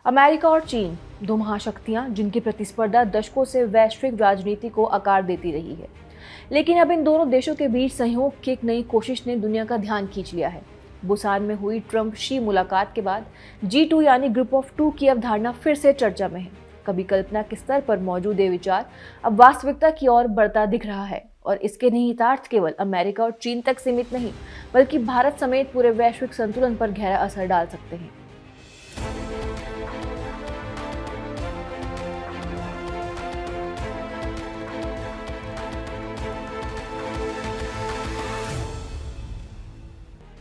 America और चीन, दो महाशक्तियां जिनकी प्रतिस्पर्धा दशकों से वैश्विक राजनीति को आकार देती रही है। लेकिन अब इन दोनों देशों के बीच सहयोग की एक नई कोशिश ने दुनिया का ध्यान खींच लिया है। बुसान में हुई ट्रंप शी मुलाकात के बाद G2 यानी ग्रुप ऑफ टू की अवधारणा फिर से चर्चा में है। कभी कल्पना के स्तर पर मौजूद ये विचार अब वास्तविकता की ओर बढ़ता दिख रहा है और इसके निहितार्थ केवल अमेरिका और चीन तक सीमित नहीं, बल्कि भारत समेत पूरे वैश्विक संतुलन पर गहरा असर डाल सकते हैं।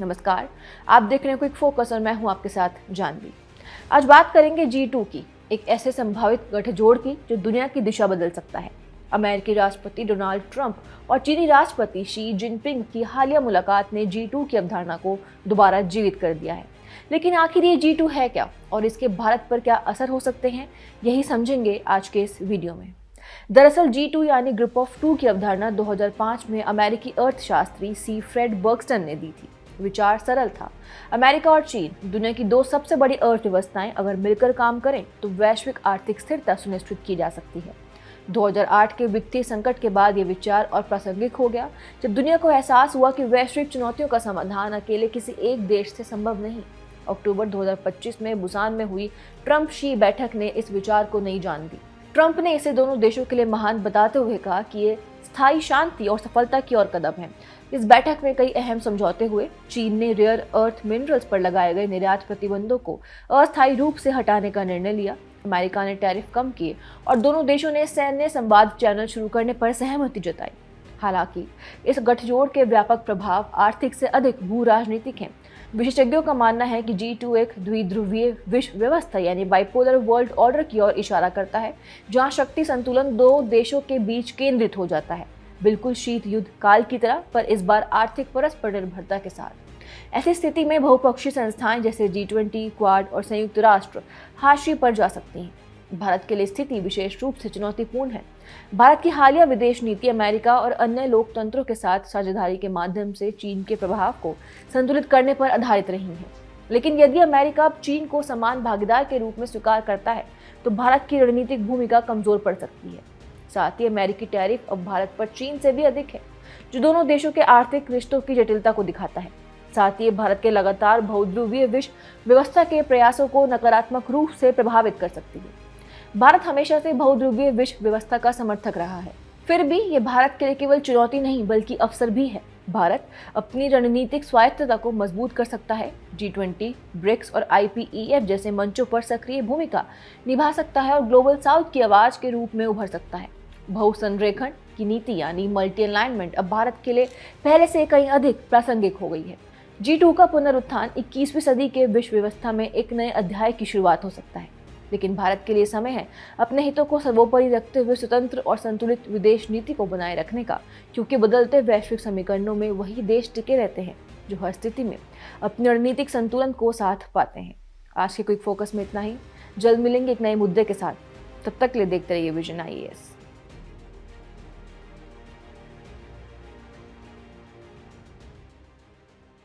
नमस्कार, आप देख रहे हैं क्विक फोकस और मैं हूं आपके साथ जानवी। आज बात करेंगे G2 की, एक ऐसे संभावित गठजोड़ की जो दुनिया की दिशा बदल सकता है। अमेरिकी राष्ट्रपति डोनाल्ड ट्रंप और चीनी राष्ट्रपति शी जिनपिंग की हालिया मुलाकात ने G2 की अवधारणा को दोबारा जीवित कर दिया है। लेकिन आखिर ये G2 है क्या और इसके भारत पर क्या असर हो सकते हैं, यही समझेंगे आज के इस वीडियो में। दरअसल G2 यानी ग्रुप ऑफ टू की अवधारणा 2005 में अमेरिकी अर्थशास्त्री सी फ्रेड बर्गस्टन ने दी थी। विचार सरल था। अमेरिका और चीन, दुनिया की दो सबसे बड़ी अर्थव्यवस्थाएं, अगर मिलकर काम करें तो वैश्विक आर्थिक स्थिरता सुनिश्चित की जा सकती है। 2008 के वित्तीय संकट के बाद ये विचार और प्रासंगिक हो गया, जब दुनिया को एहसास हुआ कि वैश्विक चुनौतियों का समाधान अकेले किसी एक देश से संभव नहीं। अक्टूबर 2025 में बुसान में हुई ट्रंप शी बैठक ने इस विचार को नई जान दी। ट्रंप ने इसे दोनों देशों के लिए महान बताते हुए कहा कि ये स्थायी शांति और सफलता की ओर कदम है। इस बैठक में कई अहम समझौते हुए। चीन ने रेयर अर्थ मिनरल्स पर लगाए गए निर्यात प्रतिबंधों को अस्थायी रूप से हटाने का निर्णय लिया। अमेरिका ने टैरिफ कम किए और दोनों देशों ने सैन्य संवाद चैनल शुरू करने पर सहमति जताई। हालांकि इस गठजोड़ के व्यापक प्रभाव आर्थिक से अधिक भू राजनीतिक हैं। विशेषज्ञों का मानना है कि G2 एक द्विध्रुवीय विश्व व्यवस्था यानी बाइपोलर वर्ल्ड ऑर्डर की ओर इशारा करता है, जहां शक्ति संतुलन दो देशों के बीच केंद्रित हो जाता है, बिल्कुल शीत युद्ध काल की तरह, पर इस बार आर्थिक परस्पर निर्भरता के साथ। ऐसी स्थिति में बहुपक्षीय संस्थाएं जैसे G20, क्वाड और संयुक्त राष्ट्र हाशिए पर जा सकती हैं। भारत के लिए स्थिति विशेष रूप से चुनौतीपूर्ण है। भारत की हालिया विदेश नीति अमेरिका और अन्य लोकतंत्रों के साथ साझेदारी के माध्यम से चीन के प्रभाव को संतुलित करने पर आधारित रही है। लेकिन यदि अमेरिका अब चीन को समान भागीदार के रूप में स्वीकार करता है तो भारत की रणनीतिक भूमिका कमजोर पड़ सकती है। साथ ही अमेरिकी टैरिफ अब भारत पर चीन से भी अधिक है, जो दोनों देशों के आर्थिक रिश्तों की जटिलता को दिखाता है। साथ ही भारत के लगातार बहुध्रुवीय विश्व व्यवस्था के प्रयासों को नकारात्मक रूप से प्रभावित कर सकती है। भारत हमेशा से बहुध्रुवीय विश्व व्यवस्था का समर्थक रहा है। फिर भी ये भारत के लिए केवल चुनौती नहीं बल्कि अवसर भी है। भारत अपनी रणनीतिक स्वायत्तता को मजबूत कर सकता है। G20, ब्रिक्स और IPEF जैसे मंचों पर सक्रिय भूमिका निभा सकता है और ग्लोबल साउथ की आवाज के रूप में उभर सकता है। बहुसंरेखण की नीति यानी मल्टी अलाइनमेंट अब भारत के लिए पहले से कहीं अधिक प्रासंगिक हो गई है। G2 का पुनरुत्थान 21वीं सदी के विश्व व्यवस्था में एक नए अध्याय की शुरुआत हो सकता है। लेकिन भारत के लिए समय है अपने हितों को सर्वोपरि रखते हुए स्वतंत्र और संतुलित विदेश नीति को बनाए रखने का, क्योंकि बदलते वैश्विक समीकरणों में वही देश टिके रहते हैं जो हर स्थिति में अपने रणनीतिक संतुलन को साथ पाते हैं। आज के क्विक फोकस में इतना ही। जल्द मिलेंगे एक नए मुद्दे के साथ। तब तक के लिए देखते रहिए विजन IAS।